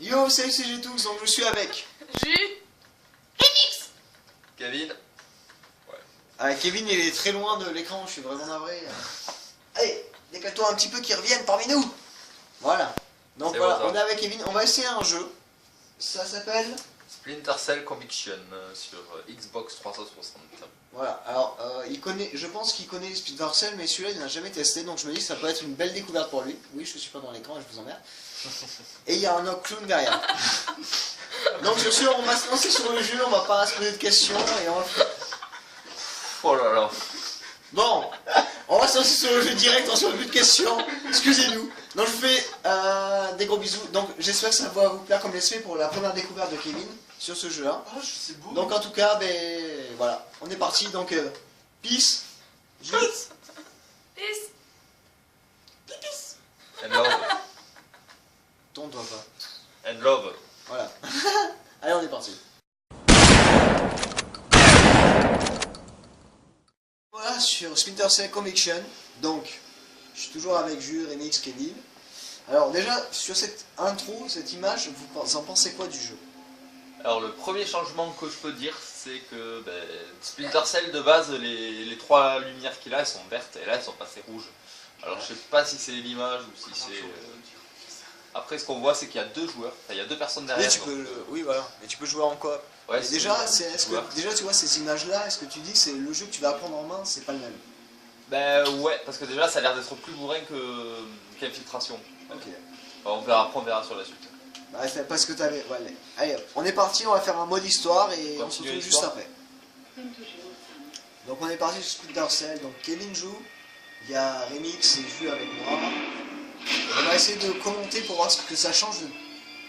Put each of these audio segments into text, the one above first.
Yo, salut, c'est G2, donc je suis avec Kevin. Ouais. Ah, Kevin, il est très loin de l'écran, je suis vraiment navré. Allez, décale-toi un petit peu qu'il revienne parmi nous. Voilà. Donc voilà, bon, on est avec Kevin, on va essayer un jeu. Ça s'appelle Splinter Cell Conviction sur Xbox 360. Voilà, alors je pense qu'il connaît Splinter Cell, mais celui-là il n'a jamais testé, donc je me dis que ça peut être une belle découverte pour lui. Oui, je suis pas dans l'écran et je vous emmerde. Et il y a un autre clown derrière. Donc je suis, on va se lancer sur le jeu, on va pas se poser de questions et on va... Oh là là. Bon, on va se lancer sur le jeu direct, on se pose plus de questions, excusez-nous. Donc je vous fais des gros bisous, donc j'espère que ça va vous plaire comme l'esprit pour la première découverte de Kevin sur ce jeu-là. Oh, c'est beau. Donc en tout cas, ben voilà, on est parti, donc peace. Peace. Peace. Peace. And love. Ton doigt pas. And love. Voilà. Allez, on est parti. Voilà, sur Splinter Cell Conviction. Donc, je suis toujours avec Jules, Remix, Kevin. Alors déjà, sur cette intro, cette image, vous en pensez quoi du jeu? Alors le premier changement que je peux dire, c'est que Splinter Cell de base, les trois lumières qu'il a, elles sont vertes et là elles sont passées rouges. Alors je sais pas si c'est l'image ou si c'est... Après ce qu'on voit c'est qu'il y a deux joueurs, enfin, il y a deux personnes derrière. Oui, voilà, mais tu peux jouer en coop. Ouais, déjà, déjà, tu vois ces images-là, est-ce que tu dis que c'est le jeu que tu vas prendre en main, c'est pas le même? Ben ouais, parce que déjà ça a l'air d'être plus bourrin qu'Infiltration. Ok. On verra, après on verra sur la suite. Bah, c'est parce que t'avais... Ouais, allez, on est parti, on va faire un mode histoire et on se Continue retrouve juste l'histoire. après. Donc on est parti sur Splinter Cell, donc Kevin joue, il y a Remix et Jules avec moi. On va essayer de commenter pour voir ce que ça change de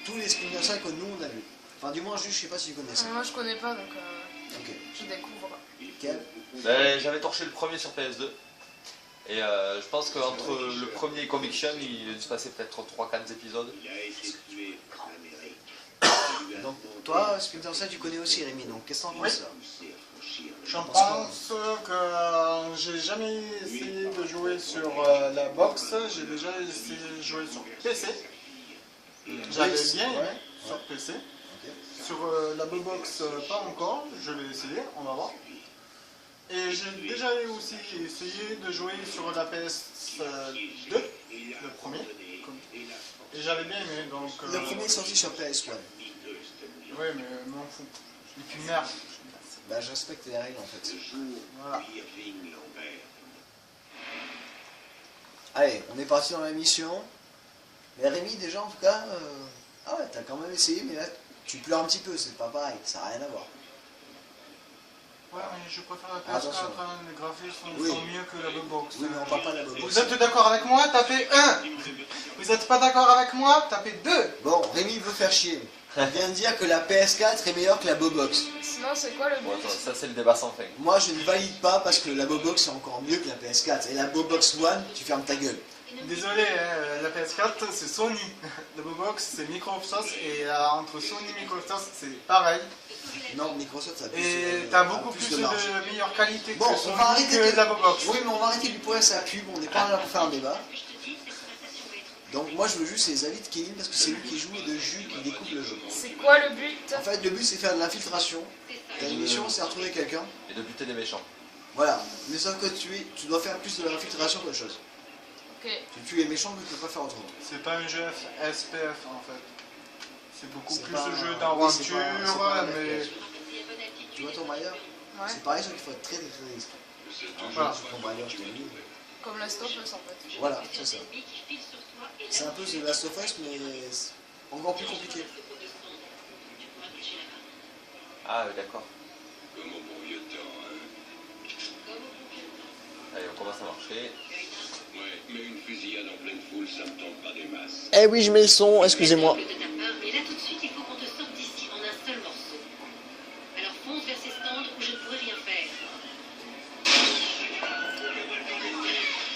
tous les Splinter Cell que nous on a vu. Enfin du moins Jules, je sais pas si tu connais ça. Moi je connais pas donc Ok. je découvre. Quel? Ben, j'avais torché le premier sur PS2. Et je pense qu'entre le premier et Conviction, il a dû se passer peut-être 3-4 épisodes. Donc toi, Splinter Cell, tu connais aussi Rémi, donc qu'est-ce que t'en penses là? J'en pense que j'ai jamais essayé de jouer sur la box, j'ai déjà essayé de jouer sur PC. J'avais bien aimé sur PC. Sur la box, pas encore, je vais essayer, on va voir. Et j'ai déjà aussi essayé de jouer sur la PS2, le premier. Et j'avais bien aimé, donc... Le premier est sorti sur PS1. Ouais, mais m'en fous. Je suis qu'une merde. Bah je respecte les règles en fait. Voilà. Allez, on est parti dans la mission. Mais Rémi déjà en tout cas, ah ouais, t'as quand même essayé, mais là tu pleures un petit peu, c'est pas pareil, ça n'a rien à voir. Ouais, mais je préfère la PS4, Attention. Les graphismes Oui. sont mieux que la box. Oui, mais on parle pas de la box. Vous êtes d'accord avec moi? Tapez 1. Vous êtes pas d'accord avec moi? Tapez 2. Bon, Rémi veut faire chier. Il vient de dire que la PS4 est meilleure que la Bobox. Sinon c'est quoi le Bon, but? attends, ça c'est le débat sans fin. Moi je ne valide pas parce que la Bobox est encore mieux que la PS4. Et la Bobox One, tu fermes ta gueule. Désolé, hein, la PS4 c'est Sony. La box c'est Microsoft et entre Sony et Microsoft c'est pareil. Non, Microsoft ça a plus, Et t'as beaucoup plus plus de marge. de meilleure qualité Bon, que on Sony va arrêter que la box. Oui, mais on va arrêter du poing à sa pub, on n'est pas là pour faire un débat. Donc moi je veux juste les avis de Kevin parce que c'est lui qui joue et de Jules qui découvre le jeu. C'est quoi le but? En fait le but c'est faire de l'infiltration. Ta mission c'est retrouver quelqu'un. Et de buter des méchants. Voilà. Mais sauf que tu dois faire plus de l'infiltration qu'autre chose. Ok. Tu tues les méchants mais tu peux pas faire autrement. C'est pas un jeu SPF en fait. C'est beaucoup C'est plus pas- un jeu oui, d'aventure, c'est pas un mais... FPS. Tu vois ton Raider? Ouais. C'est pareil sauf qu'il faut être très discret. Voilà. Sur ton Raider je t'ai dit. Comme Last of Us en fait. Voilà, c'est ça. C'est un peu The Last of Us mais c'est encore plus compliqué. Ah oui, d'accord. Allez, on commence à marcher. Ouais, mais une fusillade en pleine foule, ça me tente pas des masses. Eh oui je mets le son, excusez-moi. De ta part, mais là tout de suite, il faut qu'on te sorte d'ici en un seul morceau. Alors fonce vers ces stands où je ne pourrai rien faire.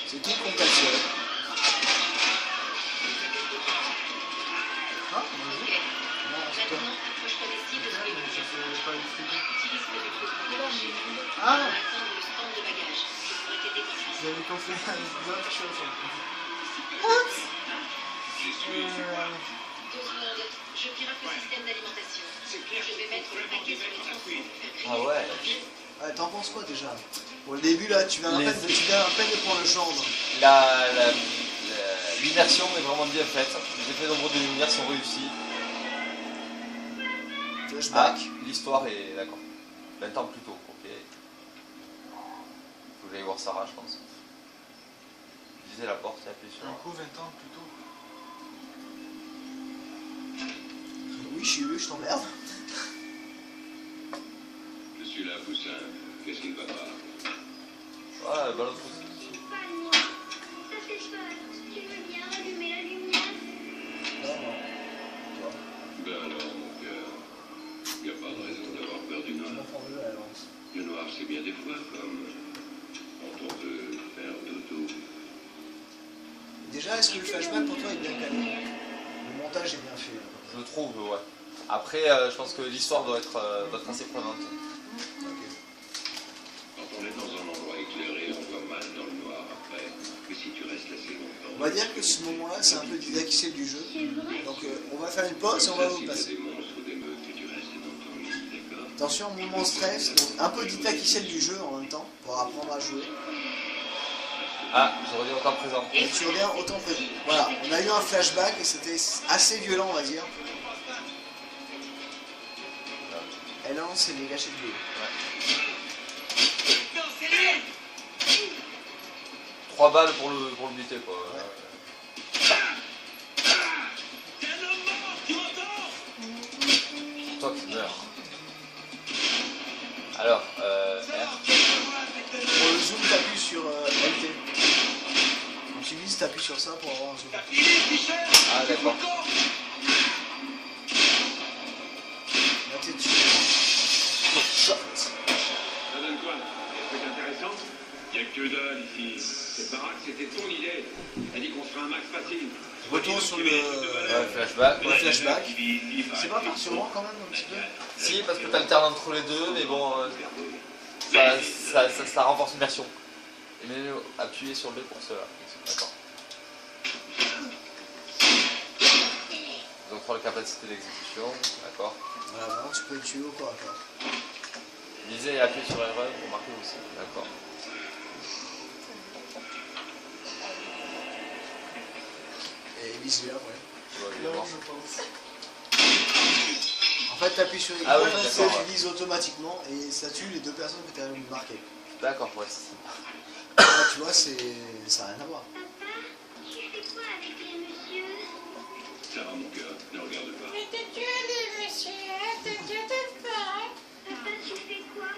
C'est qui le comptationnel? Ah, vas-y. Non, c'est toi. Maintenant, approche-toi des cibles Ok, mais je sais pas expliquer. utilise ce que tu trouves. Ah, Attends le stand de bagages. Je pourrais t'aider par ça. vous avez compris d'autres choses. J'y suis. 2 secondes, je Ah ouais. Ouais, t'en penses quoi déjà? Pour le début là, tu viens à peine de prendre le chambre. L'immersion est vraiment bien faite. Les effets d'ombre de lumière sont réussis. Flashback. L'histoire est d'accord. 20 ans plus tôt, ok. Faut que j'aille voir Sarah, je pense. Visez la porte et appuyez sur. Un coup 20 ans plus tôt. Oui, je suis vieux, je t'emmerde. Je suis là, Poussin. Qu'est-ce qui ne va pas? Ouais, balance aussi. Ça fait peur. Tu veux bien allumer la lumière? Non. Ben alors, mon cœur. Il n'y a pas de raison d'avoir peur du Je noir. m'en prends deux à l'avance. Le noir, c'est bien des fois comme quand on veut faire dodo. Déjà, est-ce que le flashback pour toi est bien calé? Le montage est bien fait. Là. Je trouve, ouais. Après, je pense que l'histoire doit être assez prenante. Ok. Quand on est dans un endroit éclairé, on voit mal dans le noir après. Mais si tu restes assez longtemps... On va dire que ce moment-là, c'est un peu didactisé du jeu. Donc, on va faire une pause et on va vous Si t'as passer. des monstres ou des meutes et tu restes dans ton lit, d'accord? Attention, moment stress, donc un peu didactisé du jeu en même temps pour apprendre à jouer. Ah, je reviens autant présent. Et tu reviens autant que. Voilà, on a eu un flashback et c'était assez violent, on va dire. Et là, c'est les gâchets de bleu. 3 balles pour le buter, quoi. C'est toi qui meurs. Alors, R. Pour le zoom, t'appuies sur LT. Quand tu vises, t'appuies sur ça pour avoir un zoom. Ah, d'accord. Là, t'es dessus. Ça donne quoi? Des trucs intéressants? Y'a que dalle ici. Cette baraque, c'était ton idée. T'as dit qu'on se ferait un max facile. Retour sur le. Flashback. Le flashback. C'est pas perturbant quand même un petit peu. Si, parce que t'alternes entre les deux, mais bon, ça renforce l'immersion. Et mais appuyez sur le B pour cela. D'accord. Donc, les capacités d'exécution, d'accord. Voilà, maintenant tu peux le tuer au corps à corps. Lisez et appuyez sur R1 pour marquer aussi, d'accord. Et visuel, ouais. Tu vois, il est mort. Je pense. En fait, t'appuies sur les Ah oui, ça d'accord, ouais. vise automatiquement et ça tue les deux personnes que t'as marquées. D'accord, ouais, c'est ça. Là, tu vois, ça n'a rien à voir. Papa, tu fais quoi avec les messieurs? Ça va, mon cœur. Ne regarde pas. Papa, tu fais quoi?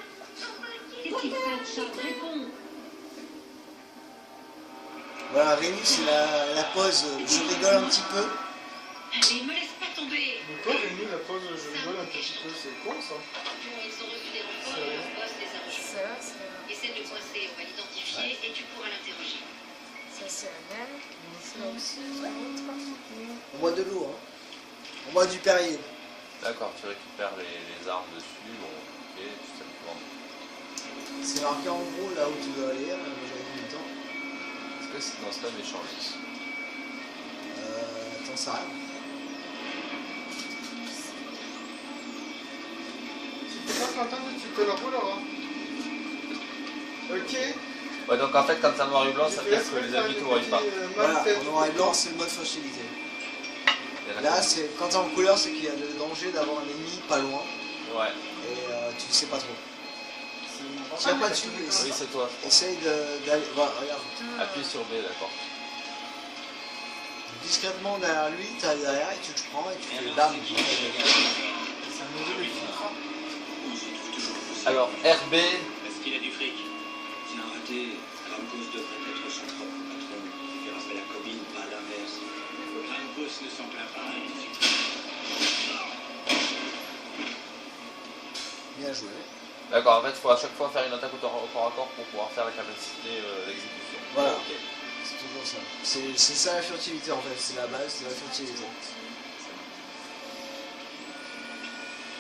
Qu'est-ce qui se passe, Charles? Réponds. Voilà, Rémi, c'est la pause. Je rigole un petit peu. Allez, me laisse pas tomber. Mais toi, Rémi, la pause, je rigole un petit peu, c'est con ça. Ils ont reçu des renforts et leur boss les a rejoints. Ça, Essaie de le coincer, on va l'identifier et tu pourras l'interroger. c'est la même. C'est aussi l'autre. On boit de l'eau, hein. On boit du Perrier. D'accord, tu récupères les armes dessus, bon, ok, tout simplement. C'est marqué en gros là où tu dois aller, mais j'avais mis le temps. Est-ce que c'est dans ce même échange? Attends, ça arrive. Si t'es pas content, tu te la rouleras. Ok. Ouais, donc en fait, quand c'est en noir et blanc, ça veut dire que les ennemis ne te voient pas. Voilà, en noir et blanc, c'est le mode facilité. Là, c'est quand t'es en couleur, c'est qu'il y a le danger d'avoir un ennemi pas loin Ouais, et tu sais pas trop. Tire pas dessus, oui, c'est toi. essaye d'aller. Voilà, regarde. Appuie sur B, d'accord. Discrètement derrière lui, t'as derrière et tu te prends et tu fais bam. C'est un nouveau filtre. Alors, RB, Est-ce qu'il a du fric? Bien raté. Krampus devrait être son propre patron. Il fait la combine, pas l'inverse. Krampus ne s'en plaint pas. Bien joué. d'accord, en fait, il faut à chaque fois faire une attaque au corps à corps pour pouvoir faire la capacité d'exécution. Voilà. Ok. C'est toujours ça. C'est ça la furtivité en fait, c'est la base, c'est la furtivité.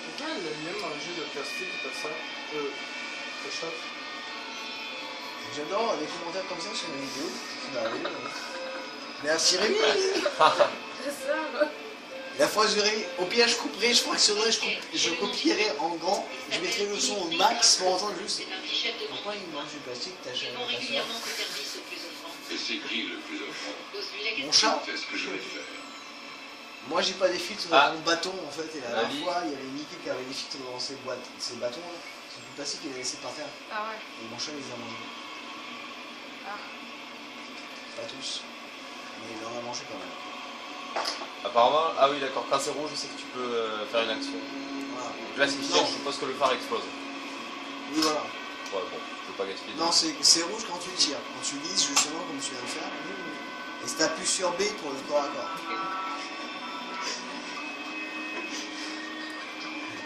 Pourquoi elle aime bien manger de plastique comme ça? Réchauffe. J'adore les commentaires comme ça sur mes vidéos. Ça m'arrive. Merci Rémi. C'est ça. La phrase de Rémi, au pire je couperai, je fractionnerai, je copierai en grand, je mettrai le son au max pour entendre juste. C'est un fichette de Pourquoi il mange du plastique, t'as Ils jamais font régulièrement ce service au plus offrant. Et c'est qui le plus offrant? Pose-lui la Mon question. chat. C'est ce que je vais faire. Moi j'ai pas des filtres Ah. dans mon bâton en fait, et la dernière Ali. fois il y avait Mickey qui avait des filtres dans ses boîtes, ses bâtons là, c'est tout plastique qu'il a laissé par terre. Ah ouais. Et mon chat il les a mangés. Ah. Pas tous, mais il en a mangé quand même. Apparemment, ah oui d'accord, quand c'est rouge, c'est que tu peux faire une action. Voilà. Donc là, c'est Non. je suppose que le phare explose. Oui voilà. Ouais, bon, je veux pas gaspiller. Non, c'est rouge quand tu tires, quand tu vises justement comme tu viens de faire. Et si t'appuies sur B pour le corps à corps.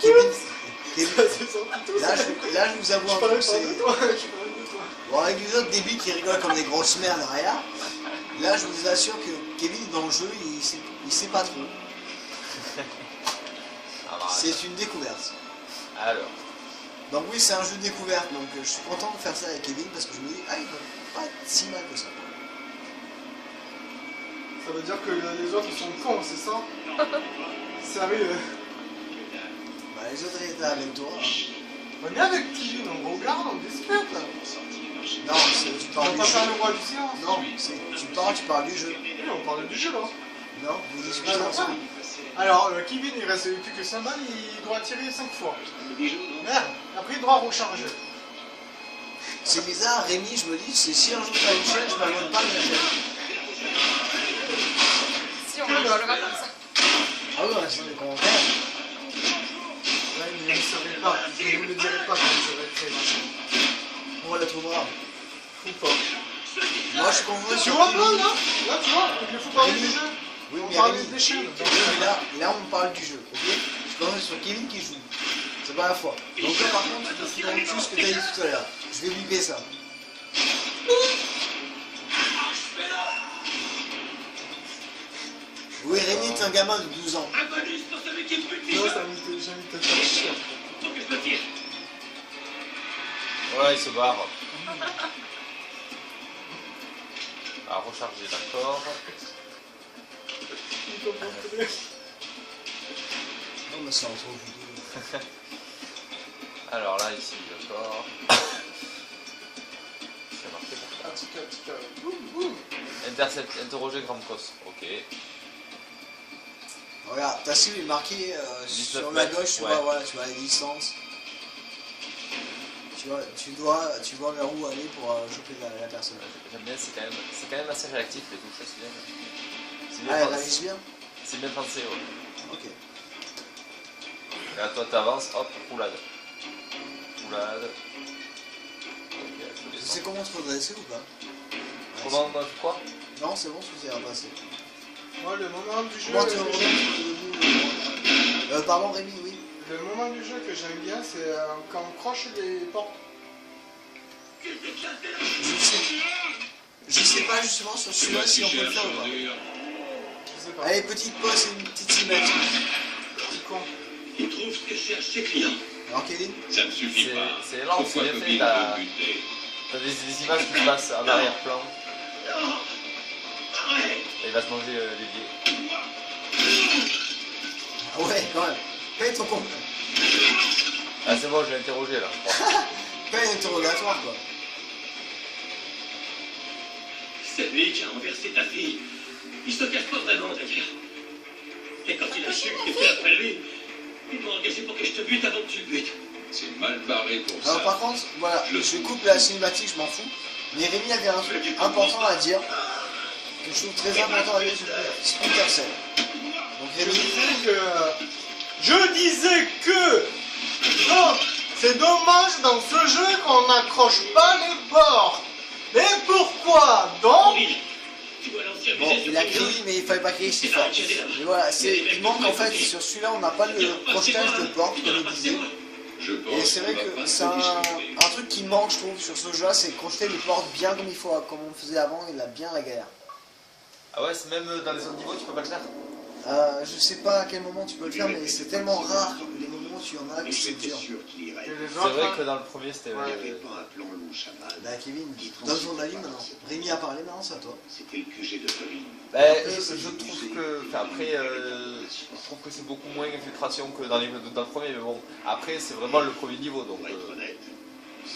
Kevin, là je vous avoue un truc, c'est... Bon, avec les autres débiles qui rigolent comme des grosses merdes derrière, là je vous assure que Kevin dans le jeu, il sait pas trop. Ah, bah, C'est une découverte. alors, Donc oui, c'est un jeu de découverte, donc je suis content de faire ça avec Kevin parce que je me dis, ah il va pas être si mal que ça. Ça veut dire que les autres ils sont cons, c'est ça? Sérieux? Bah les autres ils étaient avec toi. Hein. On est avec Kevin, on regarde, on discute. Non, tu On parles va du pas faire jeu. le roi du silence. Non, tu parles du jeu. Oui, on parle du jeu là. Non, vous discutez Alors, ensemble. alors Kevin il reste plus que 5 balles, il doit tirer 5 fois. Merde, après il doit recharger. C'est bizarre, Rémi, je me dis, c'est si un jour t'as une chaîne, je m'abonne pas à la chaîne. Si on rigolera comme ça. Ah oui, on a sur les commentaires. Là il ne saurait pas, je ne vous le dirai pas quand je vais créer ma chaîne. On la trouvera. Ou pas. Moi je suis convaincu Tu sur vois Kevin. là tu vois, il faut parler du jeu. Oui, On mais parle Rémi, des chaînes. oui, mais là on parle du jeu, ok? Je suis convaincu sur Kevin qui joue. C'est pas la fois. Donc là par contre, je te fous dans le cul ce que t'as dit tout à l'heure. Je vais biper ça. Oui, Rémi est un gamin de 12 ans. Un bonus pour celui qui est plus petit. Non, j'ai envie de te faire chier. Faut que je me tire. voilà, il se barre. À recharger, d'accord. Il comprend plus. Non, mais c'est entre vous. Alors là, ici, d'accord. C'est marqué pour Un petit peu. Boum, boum. Intercept, interroger Gramcos. Ok. Regarde, ta cible est marquée 19 sur la mètres, gauche, tu ouais. vois, voilà, tu vois la distance. Tu vois vers où aller pour choper la personne. J'aime bien, c'est quand même assez réactif les touches, c'est bien. C'est Ah, bien, elle pensé. réalise bien. C'est bien pensé, ouais. Ok. Et là, toi, t'avances, hop, roulade. Roulade. Ok, faut Tu sais descendre. comment te redresser ou pas? Comment, quoi? Non, c'est bon, tu t'es redressé. Moi, le moment du jeu. Comment te redresser? Pardon, Rémi, oui. Le moment du jeu que j'aime bien, c'est quand on croche les portes. Je sais pas justement sur celui-là si on peut le faire ou pas. Je sais pas. Allez, petite pause et une petite cinématique. C'est con. Il trouve ce que cherche ses clients. Alors, Kevin? Ça ne suffit pas. C'est lent, c'est Pourquoi bien fait, Tobin t'as veut buter? des images qui se passent en arrière-plan. Non. Arrête. Et il va se manger les pieds. Ah ouais, quand même. Paye ton compte. Ah c'est bon, je l'ai interrogé là. Paye un interrogatoire, quoi. C'est lui qui a renversé ta fille. Il se cache pas vraiment d'ailleurs. Et quand il a su que t'étais après lui, il m'a engagé pour que je te bute avant que tu le butes. C'est mal barré pour Alors par contre, voilà, je coupe la cinématique, je m'en fous. Mais Rémi avait un truc important à dire, que je trouve très important à dire sur Splinter Cell. Donc Rémi, Je disais que non, c'est dommage dans ce jeu qu'on n'accroche pas les bords. Mais pourquoi donc? Tu dois lancer bon, il a crié, mais il fallait pas crier si fort. Mais voilà, il manque en fait, sur celui-là, on n'a pas le crochetage de porte, comme il disait. Et c'est vrai que c'est un truc qui manque, je trouve, sur ce jeu-là, c'est crocheter les portes bien comme il faut, comme on faisait avant, il a bien la galère. Ah ouais, c'est même dans les autres niveaux, tu peux pas le faire. Je sais pas à quel moment tu peux le faire, mais c'est tellement rare les moments où tu en as Mais que c'est j'étais dur. sûr qu'il irait. Et les C'est autres, vrai que dans le premier c'était... Ouais. Il n'y avait pas un plan louche à mal. Bah Kevin, donne ton avis maintenant. Rémi a parlé, maintenant c'est à toi. C'était le QG de Colin. Je trouve que... Enfin, après, je trouve que c'est beaucoup moins infiltration que dans le premier, mais bon, après c'est vraiment le premier niveau, donc... Pour être honnête,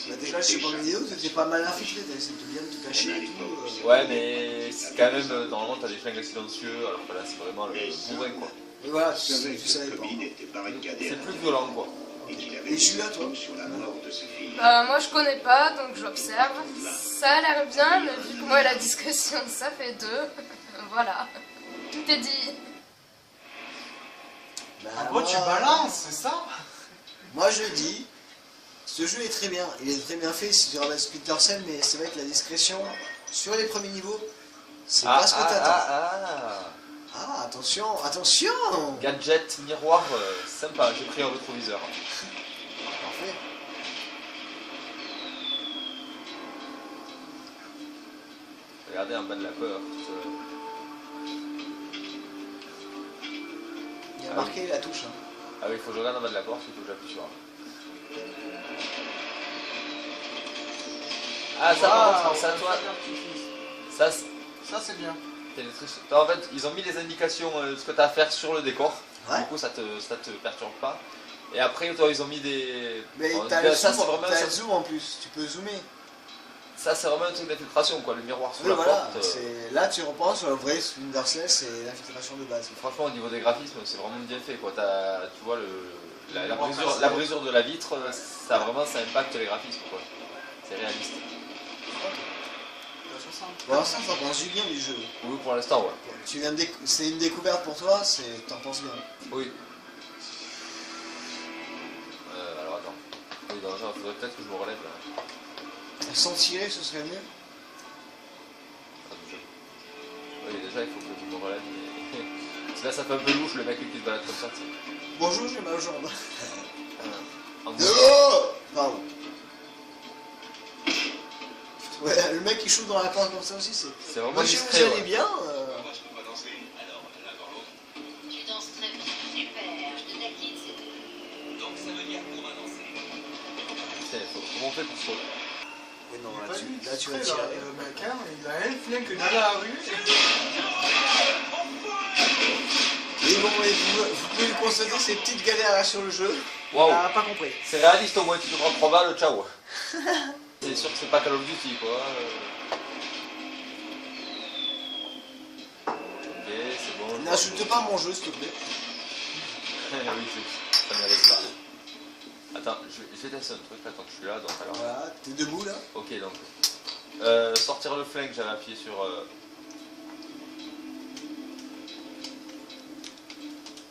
Bah déjà, je sais pas vidéo, t'étais pas mal infiltré, t'as essayé de bien te cacher et tout. Ouais, mais c'est quand même, normalement t'as des flingues silencieux, alors que là c'est vraiment le bourrin, quoi. Et voilà, je savais tu que savais pas. Colin était barricadé C'est plus violent, quoi. et qu'il avait Et des Julia, toi infos sur la mort de sa fille. Moi je connais pas donc j'observe. Ça a l'air bien, mais vu que moi la discrétion ça fait 2. Voilà. Tout est dit. Bah, en gros, tu moi- balances, c'est ça? Moi je dis, ce jeu est très bien, il est très bien fait si tu regardes Splinter Cell, mais c'est vrai que la discrétion sur les premiers niveaux, c'est pas ce que t'attends. Ah, attention, attention! Gadget, miroir, sympa, j'ai pris un rétroviseur. Parfait. Regardez en bas de la porte. Il y a marqué la touche. Hein. Ah oui, il faut que je regarde en bas de la porte, il faut que j'appuie sur un. Ah, ça par contre, c'est à toi. Ça, Ça, c'est bien. en fait, ils ont mis les indications de ce que tu as à faire sur le décor. Ouais. Du coup, ça te perturbe pas. Et après, toi, ils ont mis des. Mais Bon, t'as le ça, zoom, c'est vraiment, t'as le zoom en plus, tu peux zoomer. ça, c'est vraiment un truc d'infiltration, quoi. Le miroir sous Oui, la voilà, porte. là tu reprends sur le vrai Splinter Cell, c'est l'infiltration de base. Franchement, au niveau des graphismes, c'est vraiment bien fait, quoi. Tu vois, la brisure de la vitre, ça impacte les graphismes, quoi. C'est réaliste. Pour l'instant, t'en penses du bien du jeu. Oui, pour l'instant, ouais. C'est une découverte pour toi, t'en penses bien. Oui. Alors attends. Oui, non, il faudrait peut-être que je me relève là. Sans tirer, ce serait mieux. Oui, déjà, il faut que je me relève. Mais... Parce que là, ça fait un peu louche le mec qui se balade comme ça. Tu sais. Bonjour, j'ai mal aux jambes. En gros, Oh pardon. Ouais, le mec qui shoot dans la corde comme ça aussi, c'est. c'est vraiment Monsieur, discret. vous allez Ouais. bien Moi, je peux pas danser. Alors, l'un dans l'autre. Tu danses très bien, super, je te taquine, c'est... Donc, ça veut dire qu'on va danser. Comment on fait pour se relever? Oui, non, Pas du là tu vas discret, tirer. Le mec, hein, il a un flingue dans la rue. Et bon, et vous pouvez le constater, ces petites galères là sur le jeu. Waouh. On n'a pas compris. C'est réaliste au moins, tu te prends 3 balles, ciao. C'est sûr que c'est pas Call of Duty, quoi. Ok, c'est bon. N'insulte pas mon jeu, s'il te plaît. Oui, ça ne m'arrive pas. Attends, je vais tester un truc, attends que je suis là, donc alors. Voilà, t'es debout là. Ok, donc. Sortir le flingue, j'avais appuyé sur.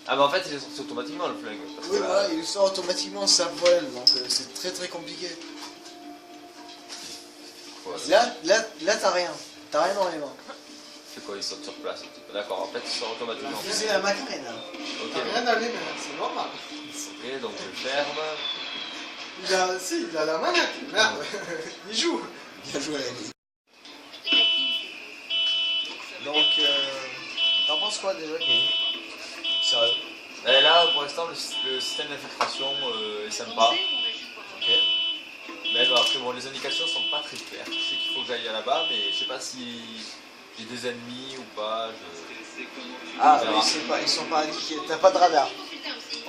Ah, mais en fait, il est sorti automatiquement le flingue. Parce Oui, que là- voilà, il sort automatiquement, c'est un problème, donc c'est très très compliqué. Voilà. Là t'as rien. T'as rien dans les mains. C'est quoi, il saute sur place? D'accord, en fait, il sort automatiquement. C'est la macarena. Ok, T'as rien dans les mains, c'est normal. ok, donc je ferme. Il a la manette, merde. Il joue. Bien joué, Rémi. Donc, t'en penses quoi déjà, Kevin? Sérieux? Et là, pour l'instant, le système d'infiltration est sympa. Ok. Mais bon, après, bon, les indications sont pas très claires. Je sais qu'il faut que j'aille là-bas, mais je sais pas si j'ai des ennemis ou pas. Ah, On verra. mais ils sont pas indiqués. T'as pas de radar.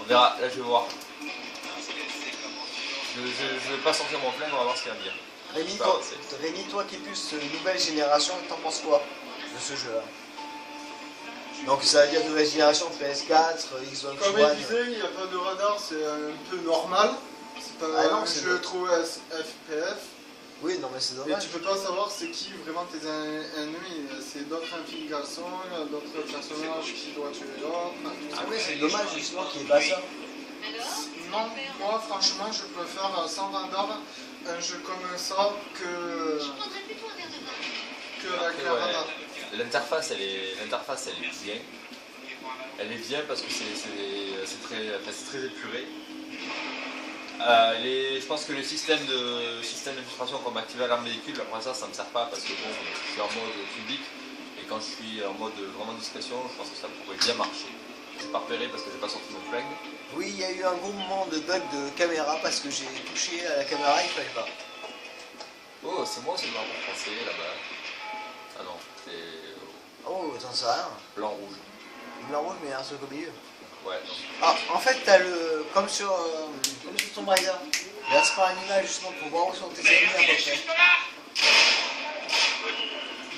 On verra, là je vais voir. Je vais pas sortir mon flingue, on va voir ce qu'il va me dire. Rémi, toi qui es plus nouvelle génération, t'en penses quoi de ce jeu-là? Donc ça veut dire nouvelle génération, PS4, Xbox Comme One. il disait, il n'y a pas de radar, c'est un peu normal. C'est pas Ah non, un c'est jeu le- trop FPF. Oui, non mais c'est Et dommage. tu peux pas savoir c'est qui vraiment tes ennemis. C'est d'autres infiltrations, d'autres personnages qui doivent tuer l'autre. Ah mais c'est dommage justement qu'il n'y ait pas ça. Non, moi franchement je préfère sans radar un jeu comme ça que avec un Ouais. radar. L'interface elle est bien. Elle est bien parce que c'est très épuré. Je pense que le système d'infiltration comme activer l'alarme véhicule, après ça me sert pas parce que bon, je suis en mode public et quand je suis en mode vraiment discrétion, je pense que ça pourrait bien marcher. j'ai pas repéré parce que j'ai pas sorti mon flingue. Oui, il y a eu un gros moment de bug de caméra parce que j'ai touché à la caméra, il fallait pas. Oh, c'est moi, c'est le marbre français là-bas. Ah non, c'est Oh, t'en sais rien. blanc-rouge. Blanc rouge, mais un truc au milieu. Ouais, non. Ah, en fait, t'as le. Comme sur Tomb Raider. Là, c'est pas un image justement pour voir où sont tes ennemis à peu près.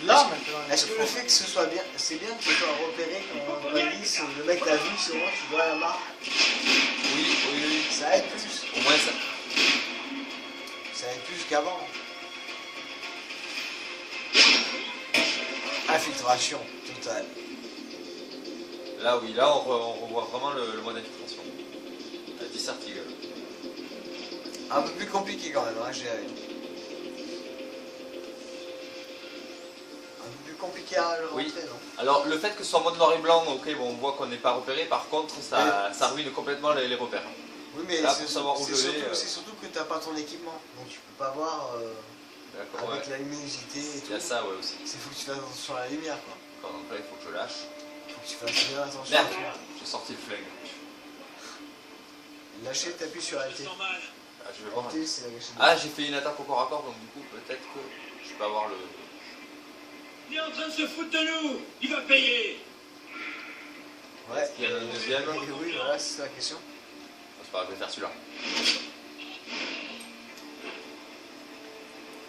Là maintenant. Est-ce que le fait que ce soit bien, c'est bien que tu sois repéré quand on va dire si le mec t'a vu, c'est moi, tu vois la marque. Oui. Ça aide plus. Au moins ça. Ça aide plus qu'avant. Infiltration totale. Là, oui, là on revoit vraiment le mode infiltration. 10 articles. Un peu plus compliqué quand même, hein, j'ai. Un peu plus compliqué à le Oui. rentrer, non? Alors, le fait que ce soit en mode noir et blanc, ok, bon, on voit qu'on n'est pas repéré, par contre, ça ruine complètement les repères. Oui, mais Là, c'est pour savoir où je vais, c'est surtout que t'as pas ton équipement, donc tu peux pas voir D'accord, avec ouais. la luminosité et Il tout. y a ça, ouais, aussi. C'est faut que tu fasses attention à la lumière, quoi. Quand donc là, il faut que je lâche. Faut que tu fasses bien attention. Merde, à la lumière. j'ai sorti le flingue. Lâcher, t'appuies sur LT. Ah, je vais voir. LT, c'est la gâchette. Ah, j'ai fait une attaque au corps à corps, donc du coup, peut-être que je peux avoir le... Il est en train de se foutre de nous. Il va payer. Ouais. Est-ce qu'il y en a un deuxième? Oui, voilà, c'est ça la question. C'est pas grave, je vais faire celui-là.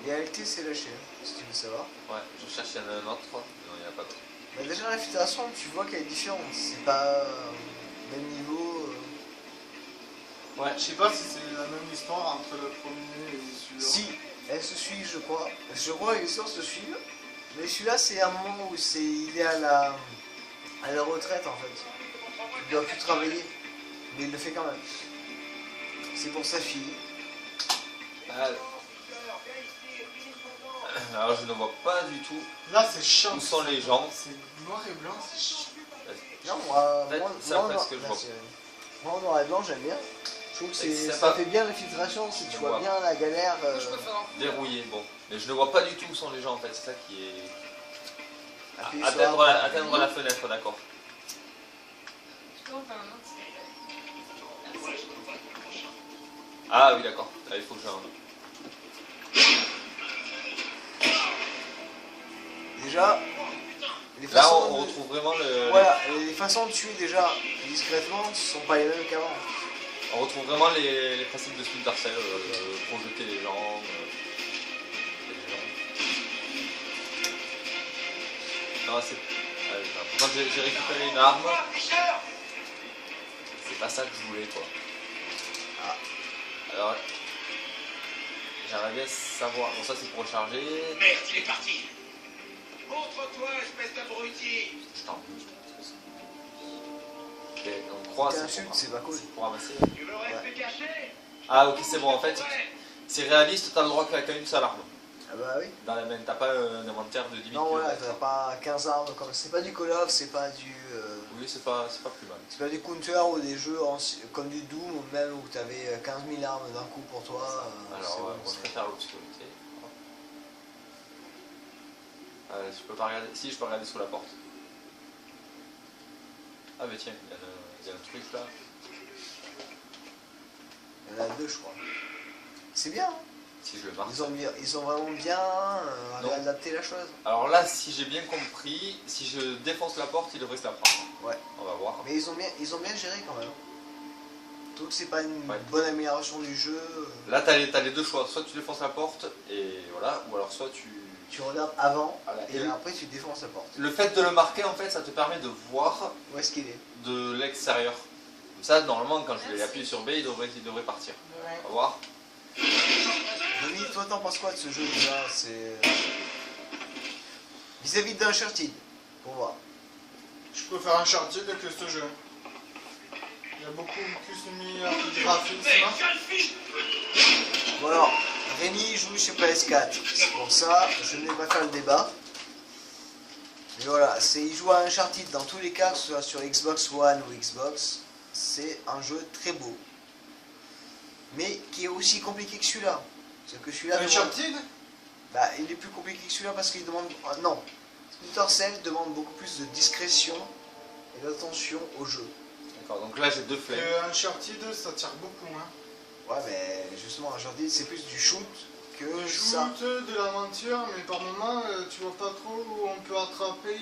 Et LT, c'est lâché, hein, si tu veux savoir. Ouais, je cherche s'il y en a un autre. Non, il n'y en a pas d'autre. Mais déjà, l'infiltration, tu vois qu'elle est différente. C'est pas même niveau. Ouais. Je sais pas si c'est la même histoire entre le premier et celui-là. Si, elle se suit, je crois. Je crois que les histoires se suivent. Mais celui-là, c'est un moment où il est à la retraite en fait. Il doit plus travailler. Mais il le fait quand même. C'est pour sa fille. Ah. Alors, je ne vois pas du tout Là c'est chiant. où sont les gens. C'est noir et blanc, c'est chiant. Non, moi, Ouais, c'est moi, après moi, ce que je vois. merci. Moi, en noir et blanc, j'aime bien. Je trouve que C'est ça sympa. fait bien l'infiltration si tu Je vois vois. bien la galère. Je préfère un Verrouillé, bon. Mais je ne vois pas du tout où sont les gens en fait, c'est ça qui est... appuyer sur Atteindre la- atteindre la fenêtre, d'accord. Tu peux en faire un autre, s'il te plaît. Merci. Ah oui, d'accord. Là, il faut que j'en... Déjà, les Là, façons on de- retrouve vraiment le... Voilà, les façons de tuer déjà discrètement ne sont pas les mêmes qu'avant. On retrouve vraiment les principes de Splinter Cell, projeter les gens... Non, c'est... Quand j'ai récupéré une arme, c'est pas ça que je voulais, quoi. Ah. Alors... J'aimerais bien savoir... Bon, ça, c'est pour recharger. Merde, il est parti. Montre-toi, espèce d'abruti. Je t'en prie. Ok, on croit, T'insultes, c'est pas cool. pour ramasser. Tu veux rester caché? Ah, ok, c'est bon, en fait, Ouais. c'est réaliste, t'as le droit qu'à une seule arme. Ah bah oui. Dans la main, t'as pas un inventaire de 10 000 Non, voilà, kilomètres. t'as pas 15 armes comme. C'est pas du Call of, c'est pas du. Oui, c'est pas plus mal. C'est pas du Counter ou des jeux comme du Doom ou même où t'avais 15 000 armes d'un coup pour toi. c'est Alors, bon, moi je c'est- préfère l'obscurité. Je peux pas regarder. Si, je peux regarder sous la porte. Ah, mais tiens, il y a un truc là. Il y en a deux, je crois. C'est bien, hein. Si je le marque. Ils ont vraiment bien Non. adapté la chose. Alors là, si j'ai bien compris, si je défonce la porte, il devrait se la prendre. Ouais. On va voir. Mais ils ont bien géré quand même. Donc c'est pas une Ouais. bonne amélioration du jeu. Là, t'as les deux choix. Soit tu défonces la porte, et voilà. Ou alors soit tu... Tu regardes avant Voilà. et après tu défonces la porte. Le fait de le marquer, en fait, ça te permet de voir Où est-ce qu'il est? de l'extérieur. Comme ça, normalement, quand je vais Merci. appuyer sur B, il devrait partir. Ouais. On va voir. Denis, toi t'en penses quoi de ce jeu déjà? C'est vis-à-vis d'Uncharted, pour voir. Je préfère Uncharted que ce jeu. Il y a beaucoup plus mis de graphisme. Bon alors, Rémi joue chez PS4, c'est pour ça, je ne vais pas faire le débat. Mais voilà, il joue à Uncharted dans tous les cas, que ce soit sur Xbox One ou Xbox. C'est un jeu très beau. Mais qui est aussi compliqué que celui-là. C'est que celui-là demande... Uncharted? Bah, il est plus compliqué que celui-là parce qu'il demande... non, Splinter Cell demande beaucoup plus de discrétion et d'attention au jeu. D'accord, donc là j'ai 2 flammes. Uncharted, ça tire beaucoup. Hein. Ouais, mais justement, Uncharted, c'est plus du shoot que Le ça. shoot, de l'aventure, mais par moment, tu vois pas trop où on peut attraper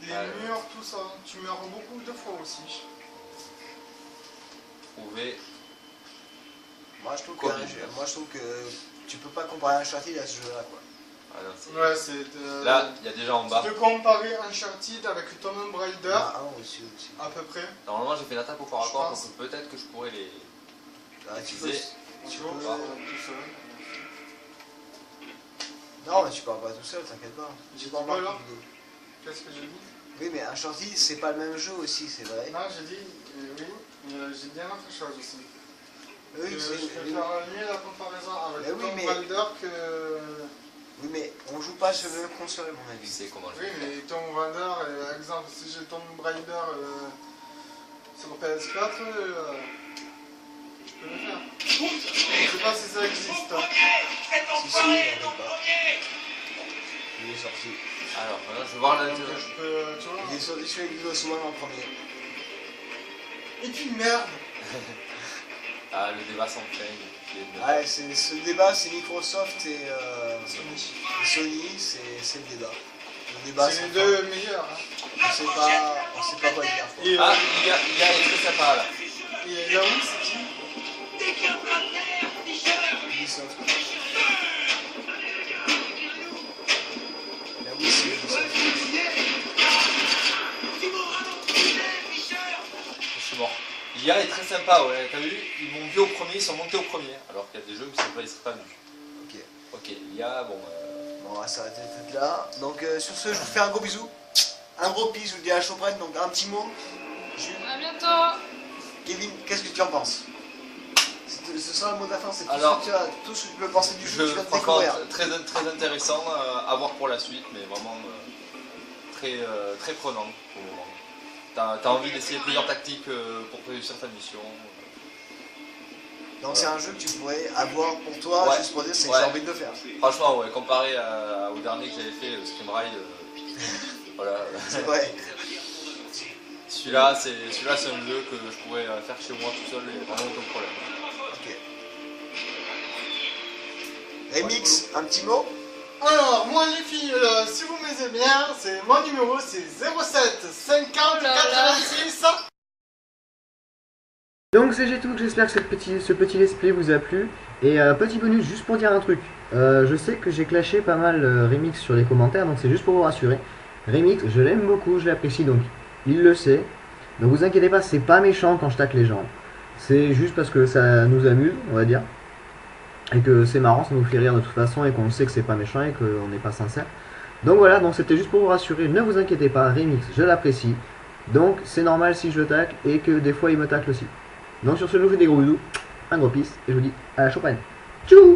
les murs, tout ça. Tu meurs beaucoup de fois aussi. Trouver. Moi, je trouve Covid. que tu peux pas comparer Uncharted à ce jeu-là, quoi. Ah, non, c'est- Ouais, c'est... Là, il y a déjà en bas. Tu peux comparer Uncharted avec Tomb Raider, Ah, aussi. à peu près. Normalement j'ai fait l'attaque au corps à Je corps, pense. donc peut-être que je pourrais les. Ah, tu peux... utiliser. Tu Toujours peux- tout seul. Non, mais tu parles pas tout seul, t'inquiète pas. J'ai pas dit quoi, là remarqué l'idée. Qu'est-ce que j'ai dit? Oui, mais Uncharted, c'est pas le même jeu aussi, c'est vrai. Non, j'ai dit... oui, j'ai dit une autre chose aussi. Oui, Que c'est- je préfère mieux la comparaison avec Mais oui, Tomb mais- Raider que... oui, mais on joue pas sur le même console, à mon Tu avis. sais comment je Oui, mais Tomb Raider, exemple, si j'ai Tomb Raider sur PS4, je peux le faire. Je sais pas si ça existe. Hein. Si, si, t'inquiète pas. Il est sorti. Alors, maintenant je vais voir l'intérêt. Je peux, tu vois. Il est sorti sur Xbox One en premier. Et puis merde. Ah, le débat s'enchaîne. Ouais, ce débat, c'est Microsoft et Sony. Sony, c'est le débat. Le débat, C'est les sans deux fin. meilleurs. Hein. On sait pas quoi dire. Quoi. Et, Ah, il y a est très sympa là. et là où c'est qui? Ubisoft. Là, oui, c'est Ubisoft. Je suis mort. L'IA est très sympa, ouais. T'as vu, ils m'ont vu au premier, ils sont montés au premier. Alors qu'il y a des jeux où ils seraient pas venus. Ok. Ok, l'IA, bon. Bon, on va s'arrêter peut-être là. Donc, sur ce, je vous fais un gros bisou. Un gros bis, je vous dis à la chaufferette. Donc, un petit mot. Jules, À bientôt. Kevin, qu'est-ce que tu en penses? Ce sera le mot de la fin, c'est Alors, tout ce que tu peux penser du jeu que tu viens de franchement, découvrir. très intéressant à voir pour la suite, mais vraiment très prenant pour le moment. T'as envie d'essayer plusieurs tactiques pour réussir ta mission. Donc, c'est un jeu que tu pourrais avoir pour toi, Ouais. juste pour dire c'est que Ouais. j'ai envie de le faire. Franchement, ouais, comparé au dernier que j'avais fait, Scream Ride, voilà. C'est vrai. Celui-là, c'est un jeu que je pourrais faire chez moi tout seul et vraiment aucun problème. Ok. Remix, un petit mot? Alors, moi les filles, si vous m'aimez bien, c'est mon numéro, c'est 07 50 Oh là là. 86. Donc c'est tout, j'espère que ce petit let's play vous a plu. Et petit bonus juste pour dire un truc. Je sais que j'ai clashé pas mal Remix sur les commentaires, donc c'est juste pour vous rassurer. Remix, je l'aime beaucoup, je l'apprécie, donc il le sait. Donc vous inquiétez pas, c'est pas méchant quand je tacle les gens. C'est juste parce que ça nous amuse, on va dire. Et que c'est marrant, ça nous fait rire de toute façon, et qu'on sait que c'est pas méchant et qu'on n'est pas sincère. Donc voilà, donc c'était juste pour vous rassurer, ne vous inquiétez pas, Remix, je l'apprécie. Donc c'est normal si je le tacle et que des fois il me tacle aussi. Donc sur ce, je vous fais des gros bisous, un gros peace, et je vous dis à la champagne. Tchou!